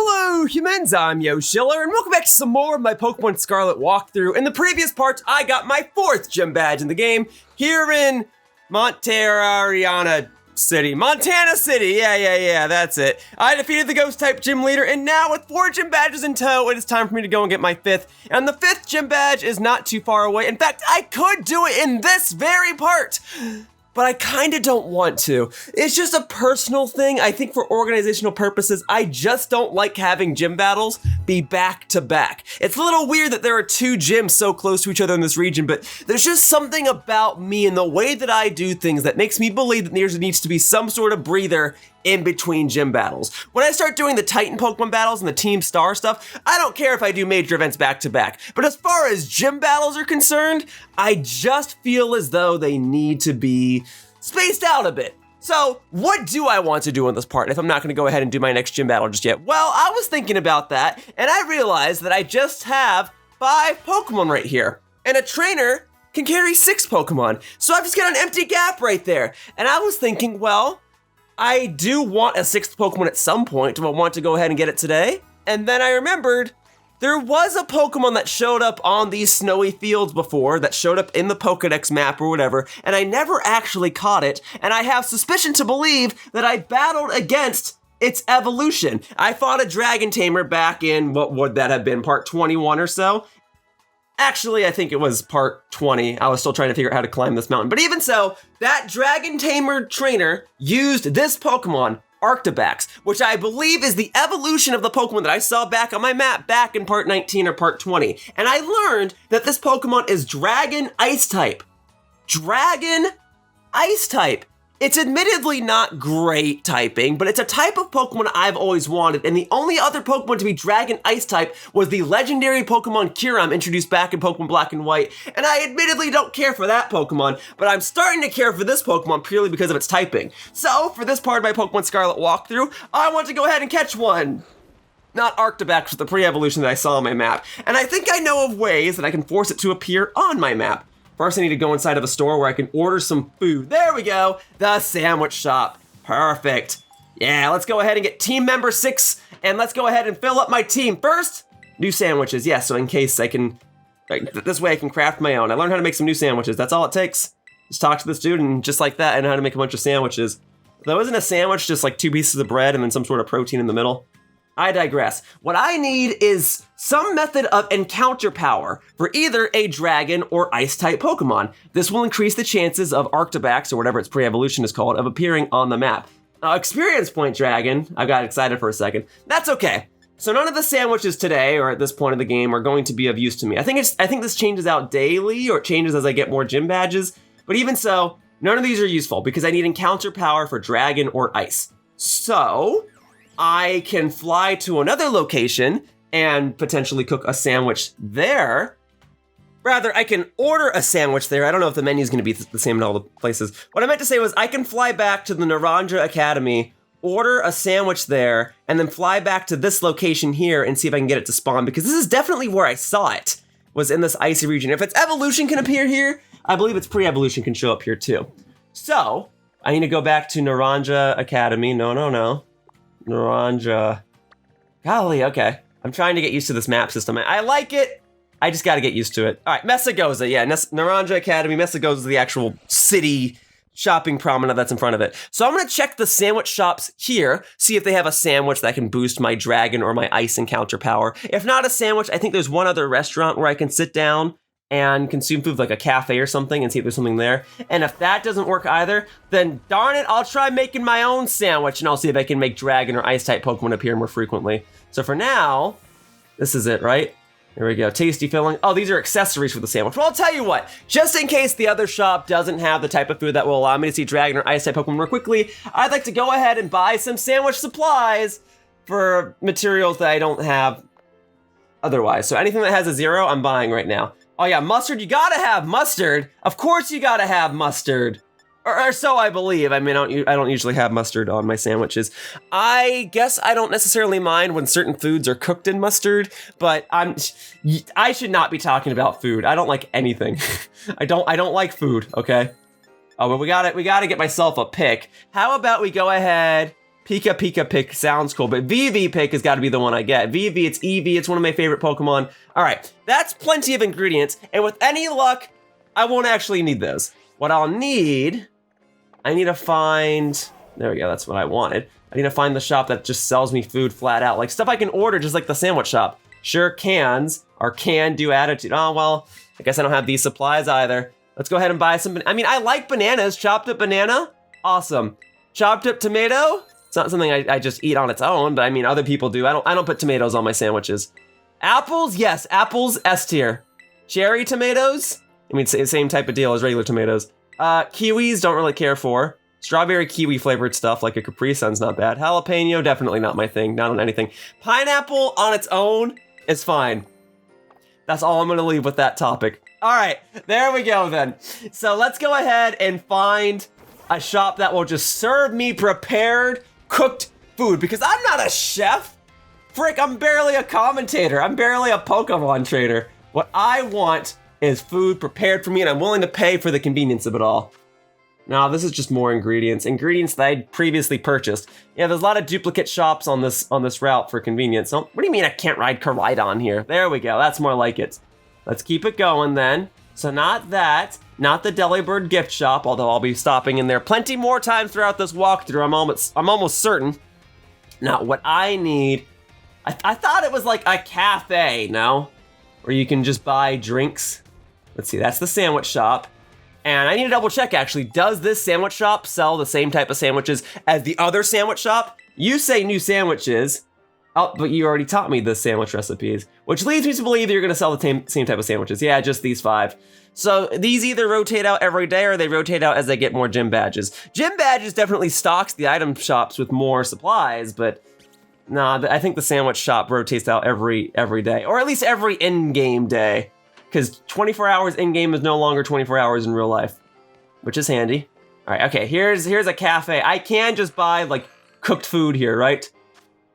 Hello humans, I'm Yoshiller, and welcome back to some more of my Pokemon Scarlet walkthrough. In the previous part, I got my 4th gym badge in the game, here in Montana City, yeah, that's it. I defeated the Ghost-type gym leader, and now with 4 gym badges in tow, it is time for me to go and get my 5th. And the 5th gym badge is not too far away. In fact, I could do it in this very part, but I kind of don't want to. It's just a personal thing. I think for organizational purposes, I just don't like having gym battles be back to back. It's a little weird that there are 2 gyms so close to each other in this region, but there's just something about me and the way that I do things that makes me believe that there needs to be some sort of breather in between gym battles. When I start doing the Titan Pokemon battles and the Team Star stuff, I don't care if I do major events back to back. But as far as gym battles are concerned, I just feel as though they need to be spaced out a bit. So what do I want to do in this part if I'm not gonna go ahead and do my next gym battle just yet? Well, I was thinking about that and I realized that I just have 5 Pokemon right here. And a trainer can carry 6 Pokemon. So I've just got an empty gap right there. And I was thinking, well, I do want a 6th Pokemon at some point. Do I want to go ahead and get it today? And then I remembered there was a Pokemon that showed up on these snowy fields before, that showed up in the Pokedex map or whatever, and I never actually caught it, and I have suspicion to believe that I battled against its evolution. I fought a Dragon Tamer back in, what would that have been, part 21 or so? Actually, I think it was part 20. I was still trying to figure out how to climb this mountain. But even so, that Dragon Tamer trainer used this Pokemon, Frigibax, which I believe is the evolution of the Pokemon that I saw back on my map back in part 19 or part 20. And I learned that this Pokemon is Dragon Ice type. Dragon Ice type. It's admittedly not great typing, but it's a type of Pokemon I've always wanted, and the only other Pokemon to be Dragon Ice type was the legendary Pokemon Kyurem introduced back in Pokemon Black and White, and I admittedly don't care for that Pokemon, but I'm starting to care for this Pokemon purely because of its typing. So, for this part of my Pokemon Scarlet walkthrough, I want to go ahead and catch one. Not Frigibax with the pre-evolution that I saw on my map, and I think I know of ways that I can force it to appear on my map. First, I need to go inside of a store where I can order some food. There we go, the sandwich shop. Perfect. Yeah, let's go ahead and get team member 6, and let's go ahead and fill up my team. First, new sandwiches. Yeah, so in case I can, this way I can craft my own. I learned how to make some new sandwiches. That's all it takes. Just talk to this dude, and just like that, I know how to make a bunch of sandwiches. Though isn't a sandwich just like 2 pieces of bread and then some sort of protein in the middle? I digress. What I need is some method of encounter power for either a dragon or ice-type Pokemon. This will increase the chances of Frigibax, or whatever its pre-evolution is called, of appearing on the map. Experience point dragon, I got excited for a second. That's okay. So none of the sandwiches today, or at this point in the game, are going to be of use to me. I think this changes out daily, or it changes as I get more gym badges. But even so, none of these are useful because I need encounter power for dragon or ice. So I can fly to another location and potentially cook a sandwich there. Rather, I can order a sandwich there. I don't know if the menu is going to be the same in all the places. What I meant to say was I can fly back to the Naranja Academy, order a sandwich there, and then fly back to this location here and see if I can get it to spawn, because this is definitely where I saw it, was in this icy region. If its evolution can appear here, I believe its pre-evolution can show up here too. So, I need to go back to Naranja Academy. No. Naranja. Golly, okay. I'm trying to get used to this map system. I like it. I just got to get used to it. All right, Mesagoza. Yeah, Naranja Academy. Mesagoza is the actual city shopping promenade that's in front of it. So I'm going to check the sandwich shops here, see if they have a sandwich that can boost my dragon or my ice encounter power. If not a sandwich, I think there's one other restaurant where I can sit down and consume food, like a cafe or something, and see if there's something there. And if that doesn't work either, then darn it, I'll try making my own sandwich, and I'll see if I can make dragon or ice-type Pokemon appear more frequently. So for now, this is it, right? Here we go, tasty filling. Oh, these are accessories for the sandwich. Well, I'll tell you what, just in case the other shop doesn't have the type of food that will allow me to see dragon or ice-type Pokemon more quickly, I'd like to go ahead and buy some sandwich supplies for materials that I don't have otherwise. So anything that has a 0, I'm buying right now. Oh yeah, mustard, you gotta have mustard. Of course you gotta have mustard. Or so I believe. I mean, I don't usually have mustard on my sandwiches. I guess I don't necessarily mind when certain foods are cooked in mustard, but I should not be talking about food. I don't like anything. I don't like food, okay? Oh, but we gotta get myself a pick. How about we go ahead Pika Pika Pick sounds cool, but VV Pick has got to be the one I get. VV, it's Eevee, it's one of my favorite Pokemon. All right, that's plenty of ingredients, and with any luck, I won't actually need those. What I'll need, I need to find, there we go, that's what I wanted. I need to find the shop that just sells me food flat out, like stuff I can order just like the sandwich shop. Sure, cans are can-do attitude. Oh, well, I guess I don't have these supplies either. Let's go ahead and buy some, I mean, I like bananas. Chopped up banana, awesome. Chopped up tomato, it's not something I just eat on its own, but I mean, other people do. I don't put tomatoes on my sandwiches. Apples, yes, apples, S tier. Cherry tomatoes, I mean, same type of deal as regular tomatoes. Kiwis, don't really care for. Strawberry kiwi flavored stuff like a Capri Sun's not bad. Jalapeno, definitely not my thing, not on anything. Pineapple on its own is fine. That's all I'm gonna leave with that topic. All right, there we go then. So let's go ahead and find a shop that will just serve me prepared, cooked food, because I'm not a chef. Frick, I'm barely a commentator. I'm barely a Pokemon trader. What I want is food prepared for me, and I'm willing to pay for the convenience of it all. Now, this is just more ingredients that I'd previously purchased. Yeah, there's a lot of duplicate shops on this route for convenience. So, what do you mean I can't ride Koraidon here? There we go, that's more like it. Let's keep it going then. So not that, not the Delibird gift shop, although I'll be stopping in there plenty more times throughout this walkthrough, I'm almost certain. Now, what I need, I thought it was like a cafe, no? Where you can just buy drinks. Let's see, that's the sandwich shop. And I need to double check actually, does this sandwich shop sell the same type of sandwiches as the other sandwich shop? You say new sandwiches, oh, but you already taught me the sandwich recipes, which leads me to believe that you're gonna sell the same type of sandwiches. Yeah, just these 5. So these either rotate out every day or they rotate out as I get more gym badges. Gym badges definitely stocks the item shops with more supplies, but nah, I think the sandwich shop rotates out every day, or at least every in-game day. Because 24 hours in-game is no longer 24 hours in real life, which is handy. All right, okay, here's a cafe. I can just buy like cooked food here, right?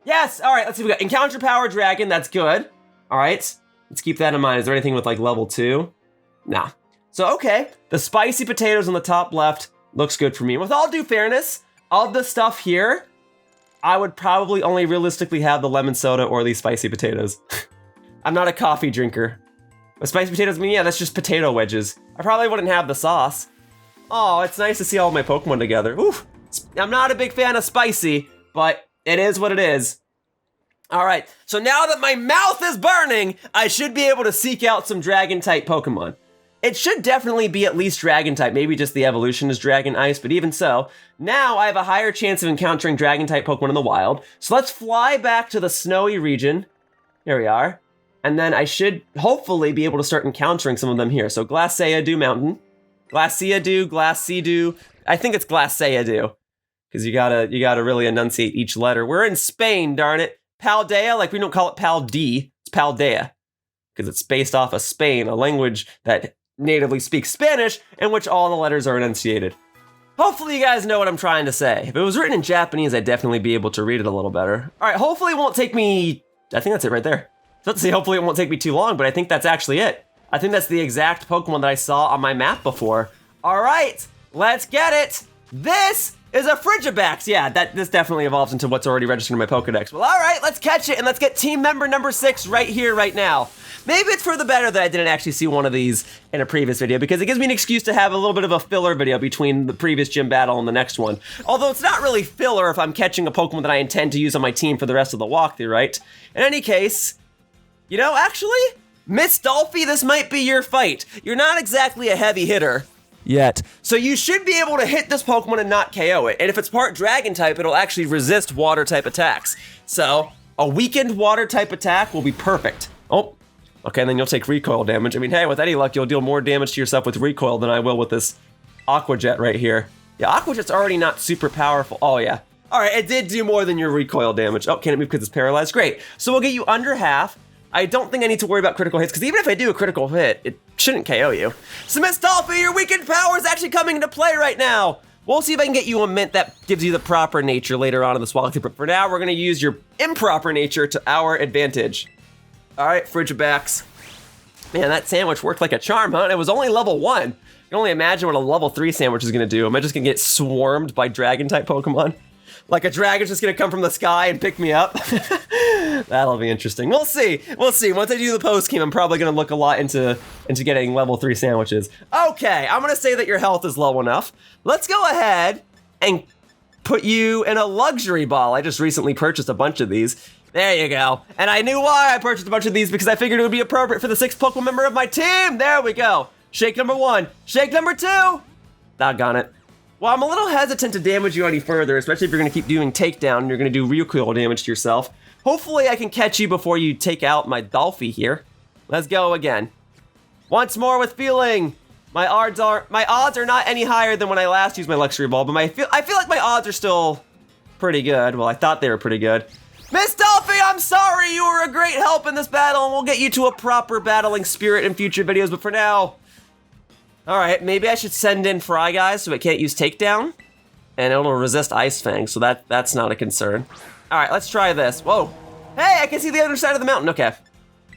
Yes, all right, let's see, we got Encounter Power Dragon, that's good. All right, let's keep that in mind. Is there anything with like level 2? Nah. So, okay, the spicy potatoes on the top left looks good for me. With all due fairness, of the stuff here, I would probably only realistically have the lemon soda or these spicy potatoes. I'm not a coffee drinker. But spicy potatoes, I mean, yeah, that's just potato wedges. I probably wouldn't have the sauce. Oh, it's nice to see all my Pokemon together. Oof. I'm not a big fan of spicy, but it is what it is. All right, so now that my mouth is burning, I should be able to seek out some Dragon-type Pokemon. It should definitely be at least Dragon-type, maybe just the evolution is Dragon Ice, but even so, now I have a higher chance of encountering Dragon-type Pokemon in the wild. So let's fly back to the snowy region. Here we are. And then I should hopefully be able to start encountering some of them here. So Glaceadu Mountain, Glaceadu, I think it's Glaceadu, because you gotta really enunciate each letter. We're in Spain, darn it. Paldea, like we don't call it Paldea, it's Paldea, because it's based off of Spain, a language that natively speaks Spanish, in which all the letters are enunciated. Hopefully you guys know what I'm trying to say. If it was written in Japanese, I'd definitely be able to read it a little better. All right, hopefully it won't take me, I think that's it right there. Let's see, hopefully it won't take me too long, but I think that's actually it. I think that's the exact Pokemon that I saw on my map before. All right, let's get it. This is a Frigibax. Yeah, this definitely evolves into what's already registered in my Pokedex. Well, all right, let's catch it and let's get team member number 6 right here, right now. Maybe it's for the better that I didn't actually see one of these in a previous video because it gives me an excuse to have a little bit of a filler video between the previous gym battle and the next one. Although it's not really filler if I'm catching a Pokemon that I intend to use on my team for the rest of the walkthrough, right? In any case, you know, actually, Miss Dolphy, this might be your fight. You're not exactly a heavy hitter yet, so you should be able to hit this Pokemon and not KO it. And if it's part Dragon type, it'll actually resist water type attacks. So a weakened water type attack will be perfect. Oh, okay, and then you'll take recoil damage. I mean, hey, with any luck, you'll deal more damage to yourself with recoil than I will with this Aqua Jet right here. Yeah, Aqua Jet's already not super powerful. Oh yeah. All right, it did do more than your recoil damage. Oh, can it move because it's paralyzed? Great. So we'll get you under half. I don't think I need to worry about critical hits, because even if I do a critical hit, it shouldn't KO you. So Miss Dolphy, your weakened power is actually coming into play right now. We'll see if I can get you a mint that gives you the proper nature later on in this walkthrough, but for now, we're gonna use your improper nature to our advantage. All right, Frigibax. Man, that sandwich worked like a charm, huh? And it was only level 1. You can only imagine what a level 3 sandwich is gonna do. Am I just gonna get swarmed by Dragon-type Pokemon? Like a dragon's just gonna come from the sky and pick me up. That'll be interesting. We'll see. We'll see. Once I do the post game, I'm probably gonna look a lot into getting level 3 sandwiches. Okay, I'm gonna say that your health is low enough. Let's go ahead and put you in a luxury ball. I just recently purchased a bunch of these. There you go. And I knew why I purchased a bunch of these, because I figured it would be appropriate for the 6th Pokemon member of my team. There we go. Shake number 1. Shake number 2. Doggone it. Well, I'm a little hesitant to damage you any further, especially if you're going to keep doing takedown and you're going to do recoil damage to yourself. Hopefully I can catch you before you take out my Dolphy here. Let's go again. Once more with feeling. My odds are not any higher than when I last used my luxury ball, but I feel like my odds are still pretty good. Well, I thought they were pretty good. Miss Dolphy, I'm sorry, you were a great help in this battle, and we'll get you to a proper battling spirit in future videos, but for now... Alright, maybe I should send in Frigibax so it can't use takedown, and it'll resist Ice Fang, so that's not a concern. Alright, let's try this. Whoa. Hey, I can see the other side of the mountain. Okay.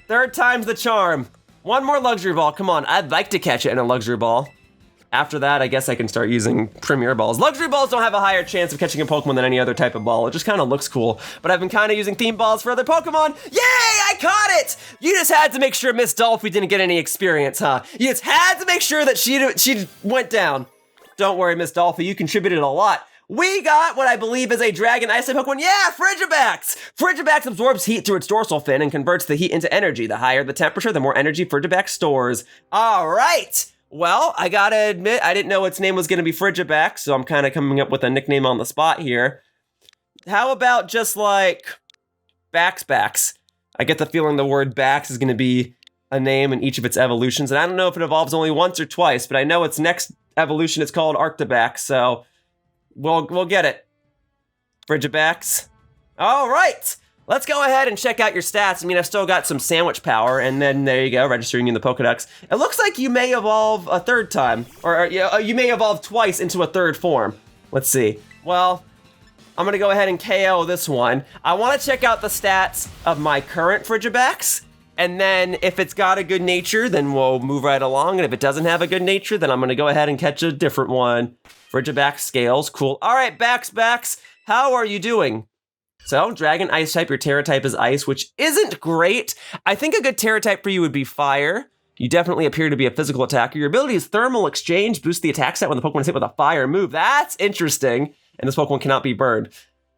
3rd time's the charm. One more luxury ball. Come on, I'd like to catch it in a luxury ball. After that, I guess I can start using premier balls. Luxury balls don't have a higher chance of catching a Pokemon than any other type of ball. It just kind of looks cool. But I've been kind of using theme balls for other Pokemon. Yay, I caught it! You just had to make sure Miss Dolphy didn't get any experience, huh? You just had to make sure that she went down. Don't worry, Miss Dolphy, you contributed a lot. We got what I believe is a Dragon Ice type Pokemon. Yeah, Frigibax! Frigibax absorbs heat through its dorsal fin and converts the heat into energy. The higher the temperature, the more energy Frigibax stores. All right! Well, I gotta admit, I didn't know its name was gonna be Frigibax, so I'm kind of coming up with a nickname on the spot here. How about just like Baxbax? I get the feeling the word Bax is gonna be a name in each of its evolutions, and I don't know if it evolves only once or twice, but I know its next evolution is called Arctibax, so we'll get it. Frigibax. All right! Let's go ahead and check out your stats. I mean, I've still got some sandwich power, and then there you go, registering you in the Pokedex. It looks like you may evolve a 3rd time, or you may evolve twice into a 3rd form. Let's see. Well, I'm gonna go ahead and KO this one. I wanna check out the stats of my current Frigibax, and then if it's got a good nature, then we'll move right along, and if it doesn't have a good nature, then I'm gonna go ahead and catch a different one. Frigibax scales, cool. All right, Baxbax, how are you doing? So, Dragon Ice type, your Terra type is Ice, which isn't great. I think a good Terra type for you would be Fire. You definitely appear to be a physical attacker. Your ability is Thermal Exchange, boosts the attack stat when the Pokemon is hit with a fire move. That's interesting, and this Pokemon cannot be burned.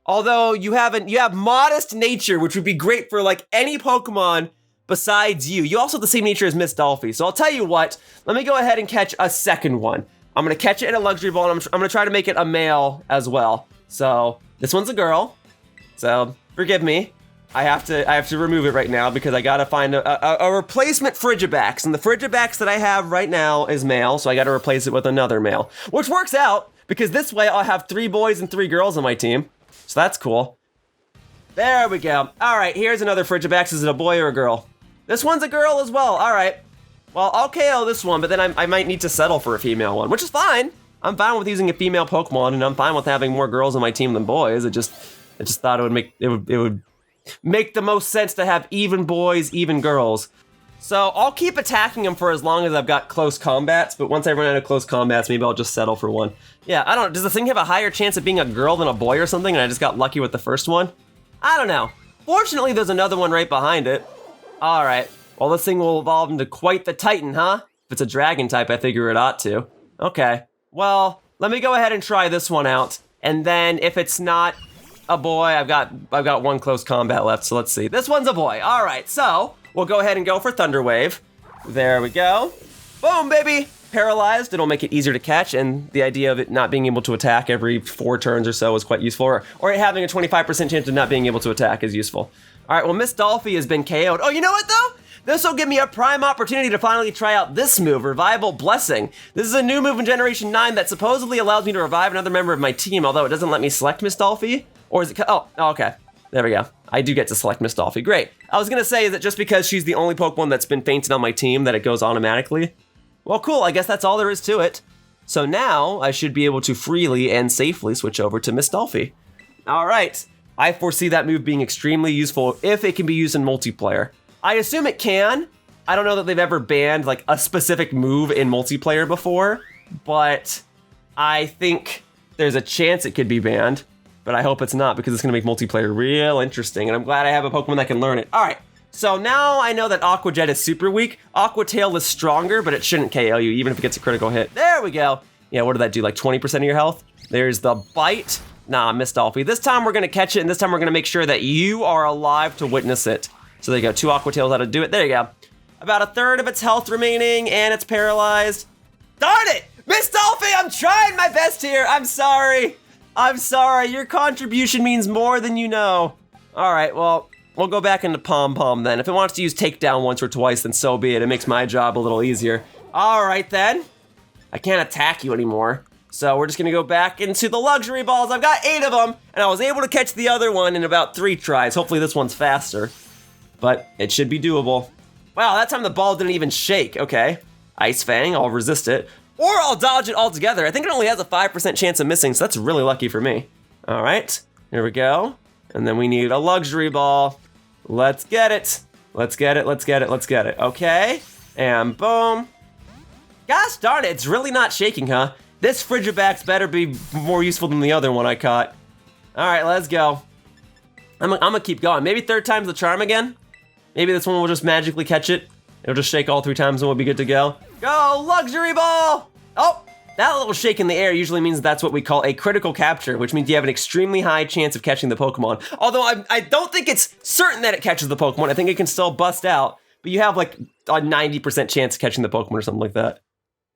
Although, you have Modest Nature, which would be great for like any Pokemon besides you. You also have the same nature as Miss Dolphy, so I'll tell you what, let me go ahead and catch a second one. I'm gonna catch it in a luxury ball, and I'm gonna try to make it a male as well. So, this one's a girl. So, forgive me. I have to remove it right now because I gotta find a replacement Frigibax. And the Frigibax that I have right now is male, so I gotta replace it with another male. Which works out, because this way I'll have 3 boys and 3 girls on my team. So that's cool. There we go. Alright, here's another Frigibax. Is it a boy or a girl? This one's a girl as well, alright. Well, I'll KO this one, but then I might need to settle for a female one, which is fine. I'm fine with using a female Pokemon, and I'm fine with having more girls on my team than boys. I just thought it would make the most sense to have even boys, even girls. So I'll keep attacking them for as long as I've got close combats, but once I run out of close combats, maybe I'll just settle for one. Yeah, I don't know, does the thing have a higher chance of being a girl than a boy or something, and I just got lucky with the first one? I don't know. Fortunately, there's another one right behind it. All right, well, this thing will evolve into quite the Titan, huh? If it's a dragon type, I figure it ought to. Okay, well, let me go ahead and try this one out, and then if it's not a boy, I've got one close combat left, so let's see. This one's a boy. All right, so we'll go ahead and go for Thunder Wave. There we go. Boom, baby. Paralyzed, it'll make it easier to catch, and the idea of it not being able to attack every 4 turns or so is quite useful, or it having a 25% chance of not being able to attack is useful. All right, well, Miss Dolphy has been KO'd. Oh, you know what, though? This will give me a prime opportunity to finally try out this move, Revival Blessing. This is a new move in Generation 9 that supposedly allows me to revive another member of my team, although it doesn't let me select Miss Dolphy. Or is it, oh, okay. There we go. I do get to select Miss Dolphy. Great. I was gonna say, is it just because she's the only Pokemon that's been fainted on my team that it goes automatically? Well, cool, I guess that's all there is to it. So now, I should be able to freely and safely switch over to Miss Dolphy. All right. I foresee that move being extremely useful if it can be used in multiplayer. I assume it can. I don't know that they've ever banned like a specific move in multiplayer before, but I think there's a chance it could be banned. but I hope it's not because it's gonna make multiplayer real interesting, and I'm glad I have a Pokemon that can learn it. All right, so now I know that Aqua Jet is super weak. Aqua Tail is stronger, but it shouldn't KO you even if it gets a critical hit. There we go. Yeah, what did that do, like 20% of your health? There's the Bite. Nah, missed Alfie. This time we're gonna catch it, and this time we're gonna make sure that you are alive to witness it. So there you go, 2 Aqua Tails, how to do it. There you go. About a third of its health remaining, and it's paralyzed. Darn it! Miss Dolphy, I'm trying my best here. I'm sorry. I'm sorry. Your contribution means more than you know. All right, well, we'll go back into Pom Pom then. If it wants to use Takedown once or twice, then so be it. It makes my job a little easier. All right, then. I can't attack you anymore. So we're just gonna go back into the luxury balls. I've got 8 of them, and I was able to catch the other one in about 3 tries. Hopefully this one's faster, but it should be doable. Wow, that time the ball didn't even shake. Okay, Ice Fang, I'll resist it. Or I'll dodge it altogether. I think it only has a 5% chance of missing, so that's really lucky for me. All right, here we go. And then we need a luxury ball. Let's get it. Let's get it, let's get it, let's get it. Okay, and boom. Gosh darn it, it's really not shaking, huh? This Frigibax better be more useful than the other one I caught. All right, let's go. I'm gonna keep going. Maybe 3rd time's the charm again? Maybe this one will just magically catch it. It'll just shake all 3 times and we'll be good to go. Go, luxury ball! Oh, that little shake in the air usually means that's what we call a critical capture, which means you have an extremely high chance of catching the Pokemon. Although I don't think it's certain that it catches the Pokemon. I think it can still bust out, but you have like a 90% chance of catching the Pokemon or something like that.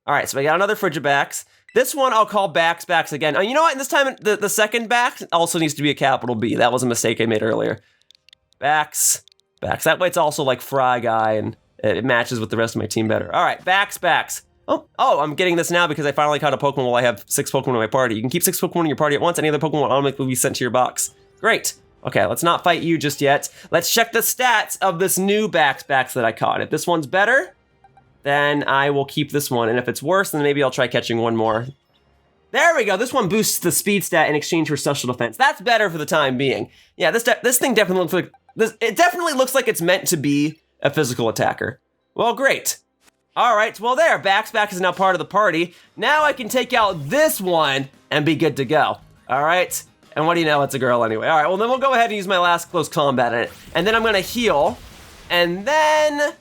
All right, so I got another Frigibax. This one I'll call Bax again. Oh, you know what? This time the second Bax also needs to be a capital B. That was a mistake I made earlier. Bax. That way it's also like Fry Guy and it matches with the rest of my team better. All right, Bax. Oh, I'm getting this now because I finally caught a Pokemon while I have 6 Pokemon in my party. You can keep 6 Pokemon in your party at once. Any other Pokemon will automatically be sent to your box. Great. Okay, let's not fight you just yet. Let's check the stats of this new Bax that I caught. If this one's better, then I will keep this one. And if it's worse, then maybe I'll try catching one more. There we go. This one boosts the speed stat in exchange for special defense. That's better for the time being. Yeah, this thing definitely looks like it definitely looks like it's meant to be a physical attacker. Well, great. All right, well there, Bax is now part of the party. Now I can take out this one and be good to go. All right, and what do you know, it's a girl anyway. All right, well then we'll go ahead and use my last close combat in it. And then I'm gonna heal, and then,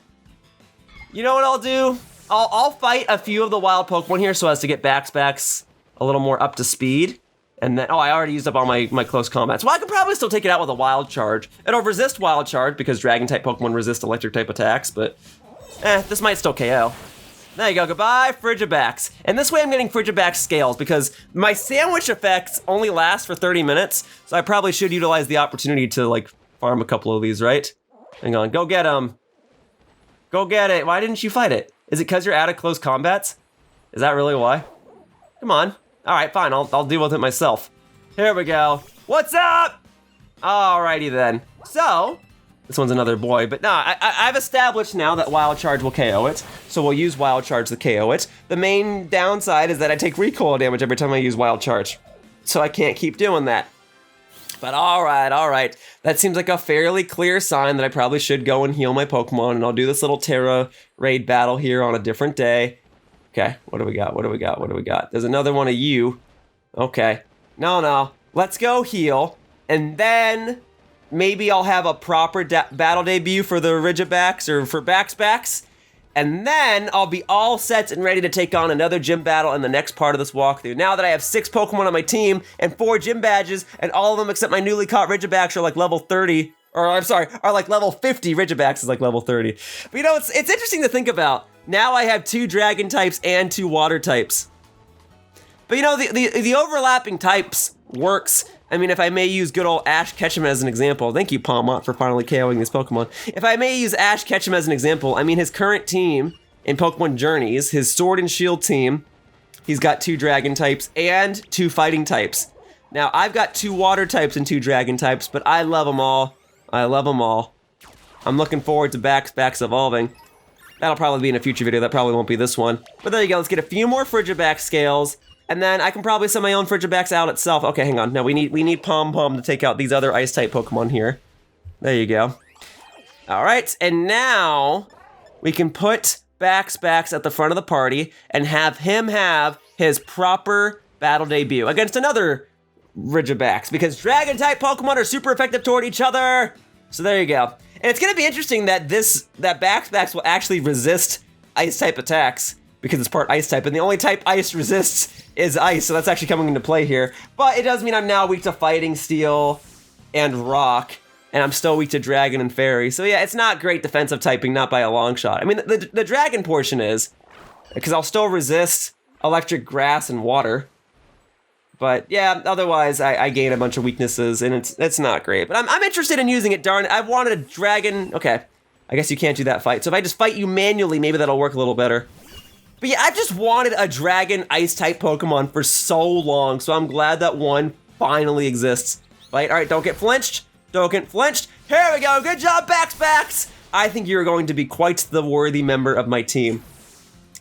you know what I'll do? I'll fight a few of the wild Pokemon here so as to get Bax a little more up to speed. And then, oh, I already used up all my close combats. Well, I could probably still take it out with a Wild Charge. It'll resist Wild Charge because Dragon-type Pokemon resist Electric-type attacks, but this might still KO. There you go, goodbye, Frigibax. And this way I'm getting Frigibax scales because my sandwich effects only last for 30 minutes, so I probably should utilize the opportunity to, like, farm a couple of these, right? Hang on, go get him. Go get it. Why didn't you fight it? Is it because you're out of close combats? Is that really why? Come on. All right, fine, I'll deal with it myself. Here we go. What's up? Alrighty then. So, this one's another boy, but nah, I've established now that Wild Charge will KO it, so we'll use Wild Charge to KO it. The main downside is that I take recoil damage every time I use Wild Charge, so I can't keep doing that. But all right. That seems like a fairly clear sign that I probably should go and heal my Pokemon, and I'll do this little Terra raid battle here on a different day. Okay, what do we got? There's another one of you. Okay. No. Let's go heal. And then maybe I'll have a proper battle debut for the Frigibax or for Bax. And then I'll be all set and ready to take on another gym battle in the next part of this walkthrough. Now that I have 6 Pokemon on my team and 4 gym badges, and all of them except my newly caught Frigibax are like level 30. Or I'm sorry, are like level 50. Frigibax is like level 30. But you know, it's interesting to think about. Now I have 2 dragon types and 2 water types. But you know, the overlapping types works. I mean, if I may use good old Ash Ketchum as an example. Thank you, Palmont, for finally KOing this Pokemon. If I may use Ash Ketchum as an example, I mean, his current team in Pokemon Journeys, his Sword and Shield team, he's got 2 dragon types and 2 fighting types. Now, I've got 2 water types and 2 dragon types, but I love them all. I'm looking forward to Bax evolving. That'll probably be in a future video. That probably won't be this one. But there you go. Let's get a few more Frigibax scales, and then I can probably send my own Frigibax out itself. Okay, hang on. No, we need Pom Pom to take out these other Ice-type Pokemon here. There you go. All right, and now we can put Bax at the front of the party and have him have his proper battle debut against another Frigibax, because Dragon-type Pokemon are super effective toward each other. So there you go. And it's gonna be interesting that that Backspax will actually resist Ice-type attacks, because it's part Ice-type, and the only type Ice resists is Ice, so that's actually coming into play here. But it does mean I'm now weak to Fighting Steel and Rock, and I'm still weak to Dragon and Fairy. So yeah, it's not great defensive typing, not by a long shot. I mean, the Dragon portion is, because I'll still resist Electric, Grass, and Water. But yeah, otherwise I gain a bunch of weaknesses, and it's not great. But I'm interested in using it, darn it. I've wanted a Dragon. Okay, I guess you can't do that fight. So if I just fight you manually, maybe that'll work a little better. But yeah, I've just wanted a Dragon Ice-type Pokemon for so long, so I'm glad that one finally exists. Right, all right, don't get flinched. Don't get flinched. Here we go, good job, Backspax. I think you're going to be quite the worthy member of my team.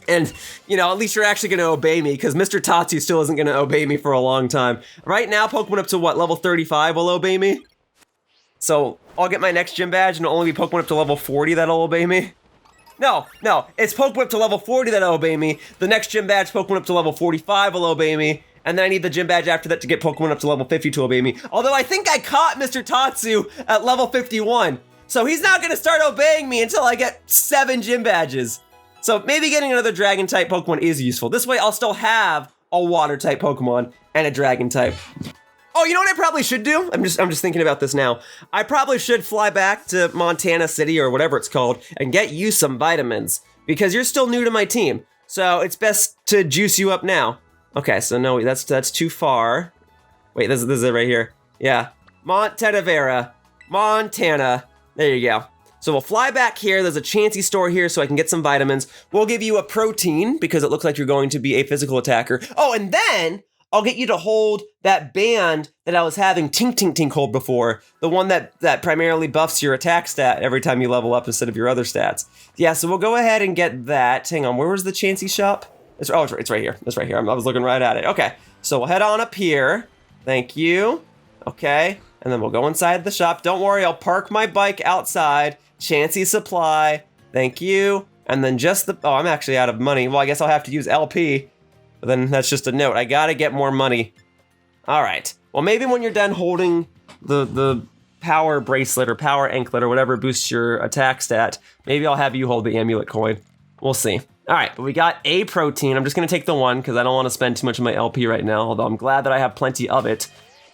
And, you know, at least you're actually going to obey me, because Mr. Tatsu still isn't going to obey me for a long time. Right now, Pokemon up to what, level 35 will obey me? So I'll get my next gym badge and it'll only be Pokemon up to level 40 that'll obey me? No, it's Pokemon up to level 40 that'll obey me. The next gym badge, Pokemon up to level 45 will obey me. And then I need the gym badge after that to get Pokemon up to level 50 to obey me. Although I think I caught Mr. Tatsu at level 51. So he's not going to start obeying me until I get 7 gym badges. So maybe getting another Dragon-type Pokemon is useful. This way I'll still have a Water-type Pokemon and a Dragon-type. Oh, you know what I probably should do? I'm just thinking about this now. I probably should fly back to Montana City or whatever it's called and get you some vitamins, because you're still new to my team. So it's best to juice you up now. Okay, so no, that's too far. Wait, this is it right here. Yeah, Montana. There you go. So we'll fly back here. There's a Chansey store here so I can get some vitamins. We'll give you a protein because it looks like you're going to be a physical attacker. Oh, and then I'll get you to hold that band that I was having Tink hold before. The one that primarily buffs your attack stat every time you level up instead of your other stats. Yeah, so we'll go ahead and get that. Hang on, where was the Chansey shop? It's right here. It's right here. I was looking right at it. Okay, so we'll head on up here. Thank you. Okay, and then we'll go inside the shop. Don't worry, I'll park my bike outside. Chansey supply, thank you. And then just oh, I'm actually out of money. Well, I guess I'll have to use LP, but then that's just a note. I gotta get more money. All right, well, maybe when you're done holding the power bracelet or power anklet or whatever boosts your attack stat, maybe I'll have you hold the amulet coin. We'll see. All right, but we got a protein. I'm just gonna take the one because I don't wanna spend too much of my LP right now, although I'm glad that I have plenty of it.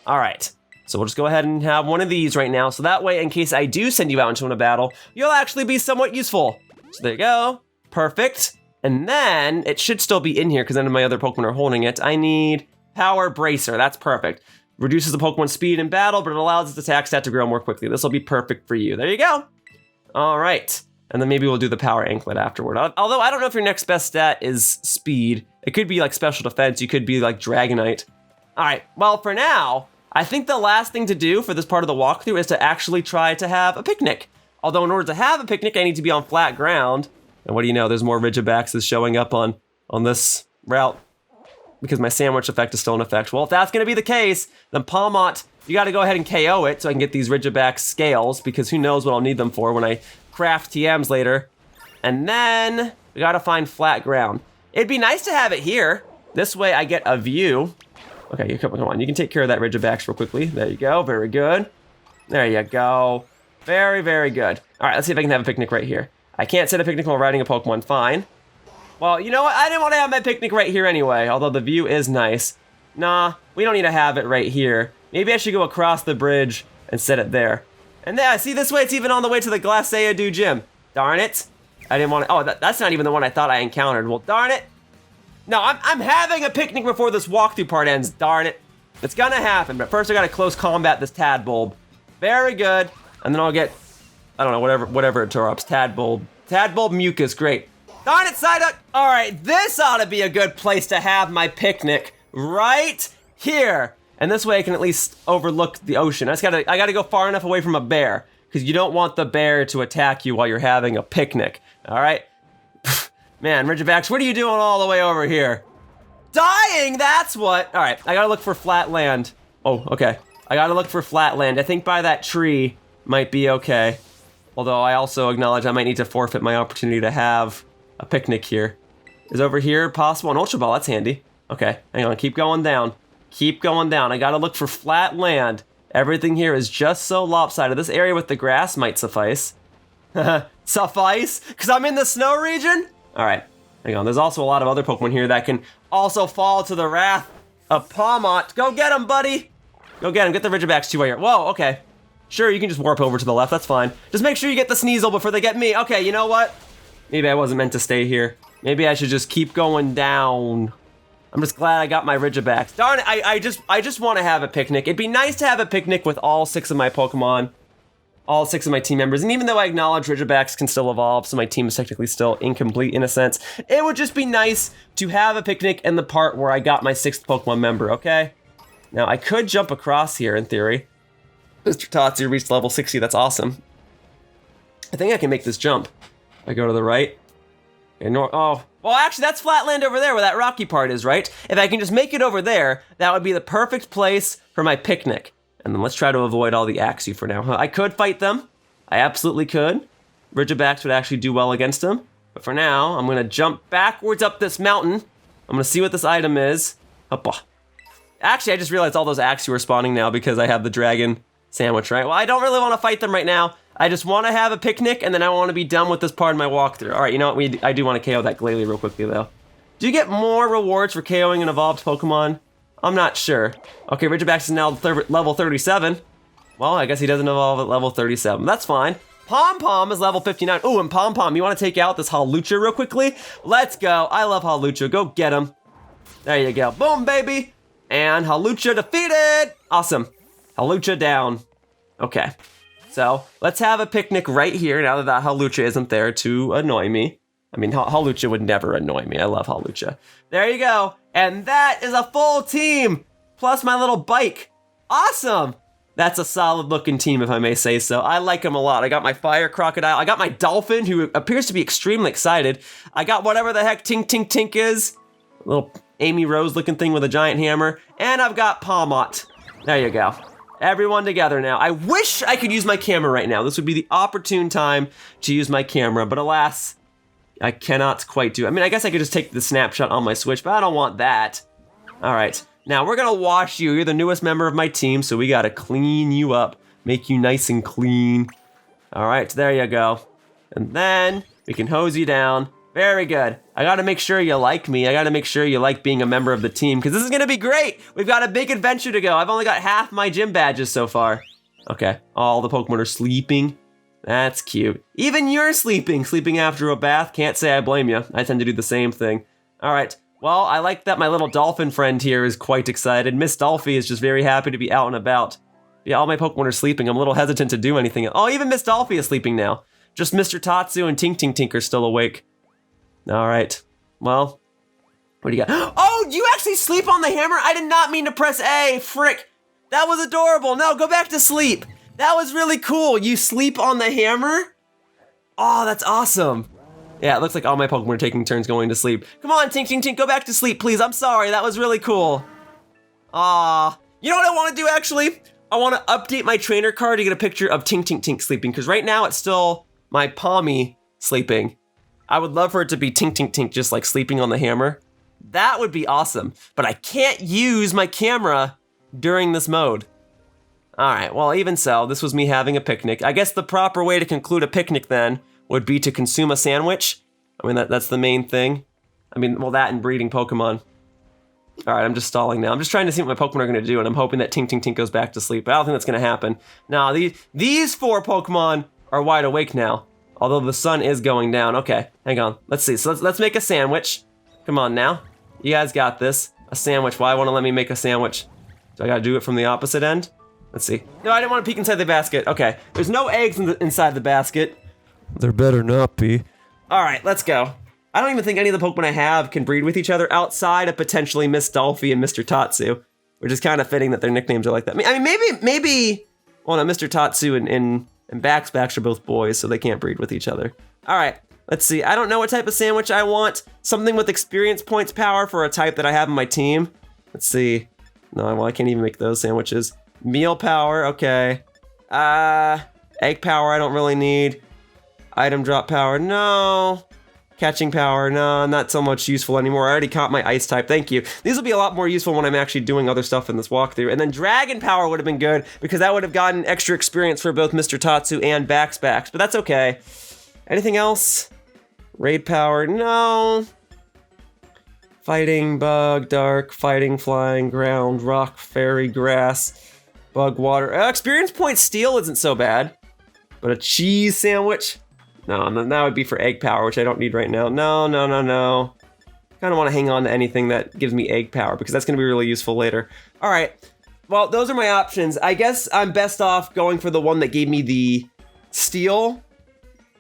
All right. So we'll just go ahead and have one of these right now. So that way, in case I do send you out into a battle, you'll actually be somewhat useful. So there you go. Perfect. And then it should still be in here because none of my other Pokemon are holding it. I need Power Bracer. That's perfect. Reduces the Pokemon's speed in battle, but it allows its attack stat to grow more quickly. This will be perfect for you. There you go. All right. And then maybe we'll do the Power Anklet afterward. Although I don't know if your next best stat is speed. It could be like Special Defense. You could be like Dragonite. All right. Well, for now, I think the last thing to do for this part of the walkthrough is to actually try to have a picnic. Although in order to have a picnic, I need to be on flat ground. And what do you know, there's more Frigibaxes showing up on this route because my sandwich effect is still in effect. Well, if that's gonna be the case, then Palmont, you gotta go ahead and KO it so I can get these Frigibax scales, because who knows what I'll need them for when I craft TMs later. And then we gotta find flat ground. It'd be nice to have it here. This way I get a view. Okay, come on. You can take care of that Frigibax real quickly. There you go. Very good. There you go. Very, very good. All right, let's see if I can have a picnic right here. I can't set a picnic while riding a Pokemon. Fine. Well, you know what? I didn't want to have my picnic right here anyway, although the view is nice. Nah, we don't need to have it right here. Maybe I should go across the bridge and set it there. And there, see, this way it's even on the way to the Glaceadu gym. Darn it. I didn't want to. Oh, that's not even the one I thought I encountered. Well, darn it. No, I'm having a picnic before this walkthrough part ends, darn it. It's gonna happen, but first I gotta close combat this Tadbulb. Very good. And then I'll get, I don't know, whatever it interrupts. Tadbulb. Tadbulb Mucus, great. Darn it, Psyduck! All right, this ought to be a good place to have my picnic. Right here. And this way I can at least overlook the ocean. I gotta go far enough away from a bear, because you don't want the bear to attack you while you're having a picnic, all right? Man, Frigibax, what are you doing all the way over here? Dying, that's what. All right, I gotta look for flat land. Oh, okay. I gotta look for flat land. I think by that tree might be okay. Although I also acknowledge I might need to forfeit my opportunity to have a picnic here. Is over here possible? An Ultra Ball, that's handy. Okay, hang on, keep going down. Keep going down. I gotta look for flat land. Everything here is just so lopsided. This area with the grass might suffice. Suffice? Because I'm in the snow region? All right, hang on. There's also a lot of other Pokemon here that can also fall to the wrath of Pawmont. Go get him, buddy. Go get him. Get the Frigibax too while you're... Whoa, okay. Sure, you can just warp over to the left. That's fine. Just make sure you get the Sneasel before they get me. Okay, you know what? Maybe I wasn't meant to stay here. Maybe I should just keep going down. I'm just glad I got my Frigibax. Darn it, I just want to have a picnic. It'd be nice to have a picnic with all 6 of my Pokemon, all 6 of my team members. And even though I acknowledge Frigibax can still evolve, so my team is technically still incomplete in a sense, it would just be nice to have a picnic in the part where I got my 6th Pokemon member, okay? Now, I could jump across here in theory. Mr. Tatsu reached level 60, that's awesome. I think I can make this jump. I go to the right. And oh, well, actually, that's flat land over there where that rocky part is, right? If I can just make it over there, that would be the perfect place for my picnic. And then let's try to avoid all the Axew for now. I could fight them. I absolutely could. Frigibax would actually do well against them. But for now, I'm going to jump backwards up this mountain. I'm going to see what this item is. Hoppa. Actually, I just realized all those Axew are spawning now because I have the dragon sandwich, right? Well, I don't really want to fight them right now. I just want to have a picnic, and then I want to be done with this part of my walkthrough. All right, you know what? I do want to KO that Glalie real quickly, though. Do you get more rewards for KOing an evolved Pokemon? I'm not sure. Okay, Frigibax is now level 37. Well, I guess he doesn't evolve at level 37. That's fine. Pom-Pom is level 59. Ooh, and Pom-Pom, you want to take out this Hawlucha real quickly? Let's go. I love Hawlucha. Go get him. There you go. Boom, baby. And Hawlucha defeated. Awesome. Hawlucha down. Okay. So, let's have a picnic right here now that Hawlucha isn't there to annoy me. I mean, Hawlucha would never annoy me. I love Hawlucha. There you go. And that is a full team, plus my little bike. Awesome. That's a solid looking team, if I may say so. I like him a lot. I got my fire crocodile. I got my dolphin, who appears to be extremely excited. I got whatever the heck Tink Tink Tink is. A little Amy Rose looking thing with a giant hammer. And I've got Pawmont. There you go. Everyone together now. I wish I could use my camera right now. This would be the opportune time to use my camera, but alas, I cannot quite do it. I mean, I guess I could just take the snapshot on my Switch, but I don't want that. All right, now we're gonna wash you. You're the newest member of my team, so we gotta clean you up, make you nice and clean. All right, there you go. And then we can hose you down. Very good. I gotta make sure you like me. I gotta make sure you like being a member of the team, because this is gonna be great. We've got a big adventure to go. I've only got half my gym badges so far. Okay, all the Pokemon are sleeping. That's cute. Even you're sleeping after a bath. Can't say I blame you. I tend to do the same thing. All right, well, I like that my little dolphin friend here is quite excited. Miss Dolphy is just very happy to be out and about. Yeah, all my Pokemon are sleeping. I'm a little hesitant to do anything. Oh, even Miss Dolphy is sleeping now. Just Mr. Tatsu and Tink Tink Tink are still awake. All right, well, what do you got? Oh, you actually sleep on the hammer? I did not mean to press A, frick. That was adorable. No, go back to sleep. That was really cool. You sleep on the hammer? Oh, that's awesome. Yeah, it looks like all my Pokemon are taking turns going to sleep. Come on, Tink Tink Tink, go back to sleep, please. I'm sorry, that was really cool. Ah, you know what I want to do, actually? I want to update my trainer card to get a picture of Tink Tink Tink sleeping, because right now it's still my Palmy sleeping. I would love for it to be Tink Tink Tink just like sleeping on the hammer. That would be awesome, but I can't use my camera during this mode. All right, well, even so, this was me having a picnic. I guess the proper way to conclude a picnic then would be to consume a sandwich. I mean, that's the main thing. I mean, well, that and breeding Pokemon. All right, I'm just stalling now. I'm just trying to see what my Pokemon are gonna do, and I'm hoping that Tink Tink Tink goes back to sleep, but I don't think that's gonna happen. Now, these 4 Pokemon are wide awake now, although the sun is going down. Okay, hang on, let's see. So let's make a sandwich. Come on now, you guys got this. A sandwich, why won't it let me make a sandwich? Do I gotta do it from the opposite end? Let's see. No, I didn't want to peek inside the basket. Okay, there's no eggs inside the basket. There better not be. All right, let's go. I don't even think any of the Pokemon I have can breed with each other outside of potentially Miss Dolphy and Mr. Tatsu, which is kind of fitting that their nicknames are like that. I mean, maybe, well, no, Mr. Tatsu and Baxbax are both boys, so they can't breed with each other. All right, let's see. I don't know what type of sandwich I want. Something with experience points power for a type that I have in my team. Let's see. No, well, I can't even make those sandwiches. Meal power, okay. Egg power, I don't really need. Item drop power, no. Catching power, no, not so much useful anymore. I already caught my ice type, thank you. These will be a lot more useful when I'm actually doing other stuff in this walkthrough. And then dragon power would have been good because that would have gotten extra experience for both Mr. Tatsu and Bax, but that's okay. Anything else? Raid power, no. Fighting, bug, dark, fighting, flying, ground, rock, fairy, grass, bug, water. Experience point steel isn't so bad. But a cheese sandwich? No, that would be for egg power, which I don't need right now. No. Kind of want to hang on to anything that gives me egg power because that's going to be really useful later. All right. Well, those are my options. I guess I'm best off going for the one that gave me the steel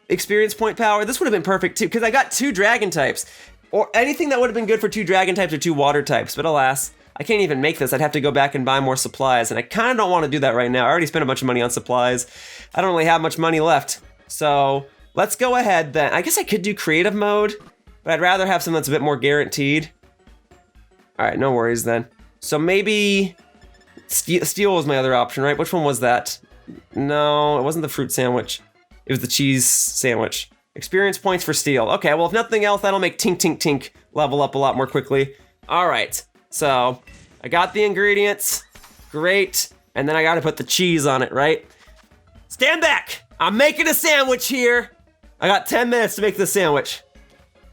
experience point power. This would have been perfect too because I got 2 dragon types. Or anything that would have been good for 2 dragon types or 2 water types. But alas, I can't even make this. I'd have to go back and buy more supplies. And I kind of don't want to do that right now. I already spent a bunch of money on supplies. I don't really have much money left. So let's go ahead then. I guess I could do creative mode, but I'd rather have something that's a bit more guaranteed. All right, no worries then. So maybe steel was my other option, right? Which one was that? No, it wasn't the fruit sandwich. It was the cheese sandwich. Experience points for steel. Okay, well, if nothing else, that'll make Tink Tink Tink level up a lot more quickly. All right, so I got the ingredients. Great. And then I got to put the cheese on it, right? Stand back. I'm making a sandwich here. I got 10 minutes to make this sandwich.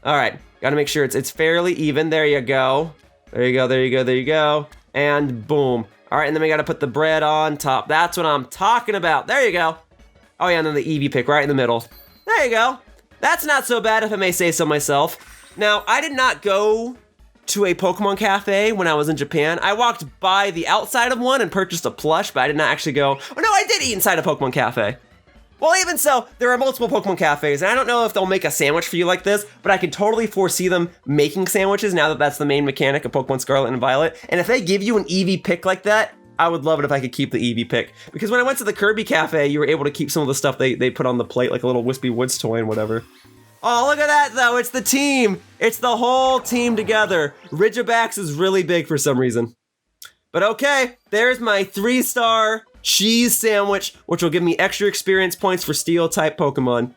All right, got to make sure it's fairly even. There you go. There you go. And boom. All right, and then we got to put the bread on top. That's what I'm talking about. There you go. Oh, yeah, and then the Eevee pick right in the middle. There you go. That's not so bad, if I may say so myself. Now, I did not go to a Pokemon cafe when I was in Japan. I walked by the outside of one and purchased a plush, but I did not actually go. Oh, no, I did eat inside a Pokemon cafe. Well, even so, there are multiple Pokemon cafes, and I don't know if they'll make a sandwich for you like this, but I can totally foresee them making sandwiches now that that's the main mechanic of Pokemon Scarlet and Violet. And if they give you an Eevee pick like that, I would love it if I could keep the Eevee pick. Because when I went to the Kirby Cafe, you were able to keep some of the stuff they put on the plate, like a little Wispy Woods toy and whatever. Oh, look at that, though. It's the team. It's the whole team together. Frigibax is really big for some reason. But okay, there's my 3-star cheese sandwich, which will give me extra experience points for Steel-type Pokemon.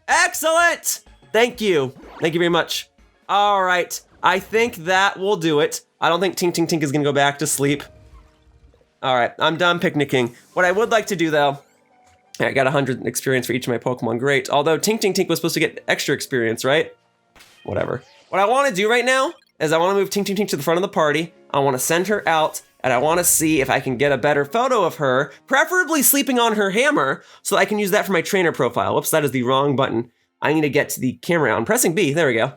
Excellent! Thank you. Thank you very much. All right, I think that will do it. I don't think Tink Tink Tink is going to go back to sleep. All right, I'm done picnicking. What I would like to do, though, I got 100 experience for each of my Pokemon, great. Although Tink Tink Tink was supposed to get extra experience, right? Whatever. What I want to do right now is I want to move Tink Tink Tink to the front of the party. I want to send her out, and I want to see if I can get a better photo of her, preferably sleeping on her hammer, so I can use that for my trainer profile. Whoops, that is the wrong button. I need to get to the camera. I'm pressing B, there we go.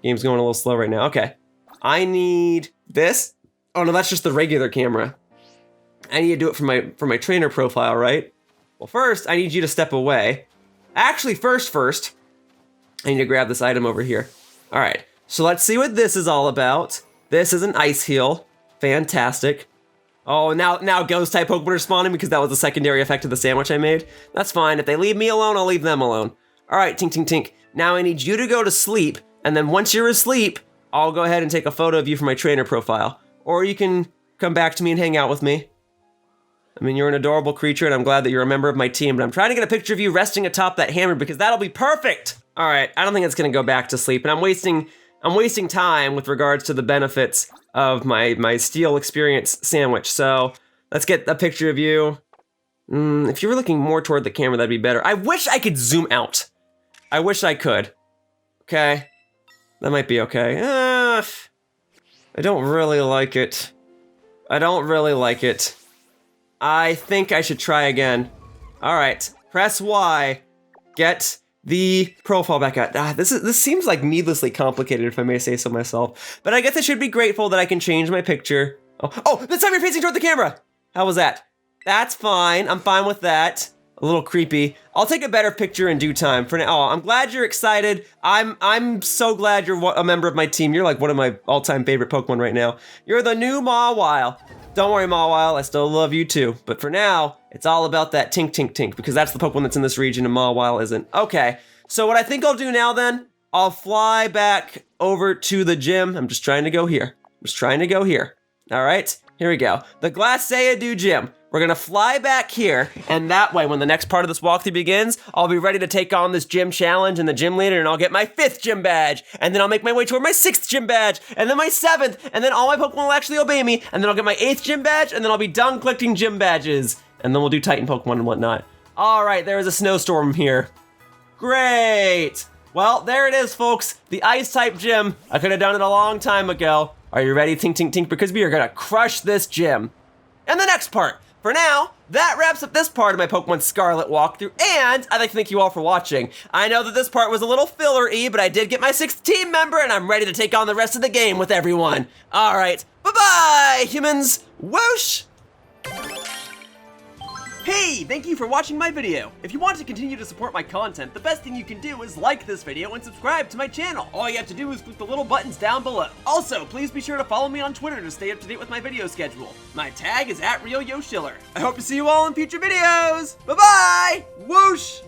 Game's going a little slow right now, okay. I need this. Oh no, that's just the regular camera. I need to do it for my trainer profile, right? Well, first, I need you to step away. Actually, first, I need to grab this item over here. All right, so let's see what this is all about. This is an ice heal. Fantastic. Oh, now ghost-type Pokemon are spawning because that was a secondary effect of the sandwich I made. That's fine. If they leave me alone, I'll leave them alone. All right, Tink Tink Tink. Now I need you to go to sleep, and then once you're asleep, I'll go ahead and take a photo of you for my trainer profile. Or you can come back to me and hang out with me. I mean, you're an adorable creature, and I'm glad that you're a member of my team, but I'm trying to get a picture of you resting atop that hammer because that'll be perfect! All right, I don't think it's gonna go back to sleep, and I'm wasting time with regards to the benefits of my Steel experience sandwich, so let's get a picture of you. If you were looking more toward the camera, that'd be better. I wish I could zoom out. I wish I could. Okay, that might be okay. I don't really like it. I think I should try again. All right, press Y, get the profile back out. This seems like needlessly complicated, if I may say so myself. But I guess I should be grateful that I can change my picture. Oh, this time you're facing toward the camera. How was that? That's fine. I'm fine with that. A little creepy. I'll take a better picture in due time. For now, oh, I'm glad you're excited. I'm so glad you're a member of my team. You're like one of my all-time favorite Pokemon right now. You're the new Mawile. Don't worry, Mawile, I still love you too. But for now, it's all about that Tink Tink Tink, because that's the Pokemon that's in this region and Mawile isn't. Okay, so what I think I'll do now then, I'll fly back over to the gym. I'm just trying to go here. All right, here we go. The Glaceadu Gym. We're gonna fly back here, and that way, when the next part of this walkthrough begins, I'll be ready to take on this gym challenge and the gym leader, and I'll get my 5th gym badge, and then I'll make my way toward my 6th gym badge, and then my 7th, and then all my Pokemon will actually obey me, and then I'll get my 8th gym badge, and then I'll be done collecting gym badges, and then we'll do Titan Pokemon and whatnot. All right, there is a snowstorm here. Great. Well, there it is, folks. The Ice-type gym. I could have done it a long time ago. Are you ready, Tink Tink Tink? Because we are gonna crush this gym. And the next part. For now, that wraps up this part of my Pokemon Scarlet walkthrough, and I'd like to thank you all for watching. I know that this part was a little filler-y, but I did get my 6th team member, and I'm ready to take on the rest of the game with everyone. All right, bye-bye, humans. Whoosh! Hey, thank you for watching my video. If you want to continue to support my content, the best thing you can do is like this video and subscribe to my channel. All you have to do is click the little buttons down below. Also, please be sure to follow me on Twitter to stay up to date with my video schedule. My tag is @RealYoshiller. I hope to see you all in future videos. Bye-bye! Whoosh!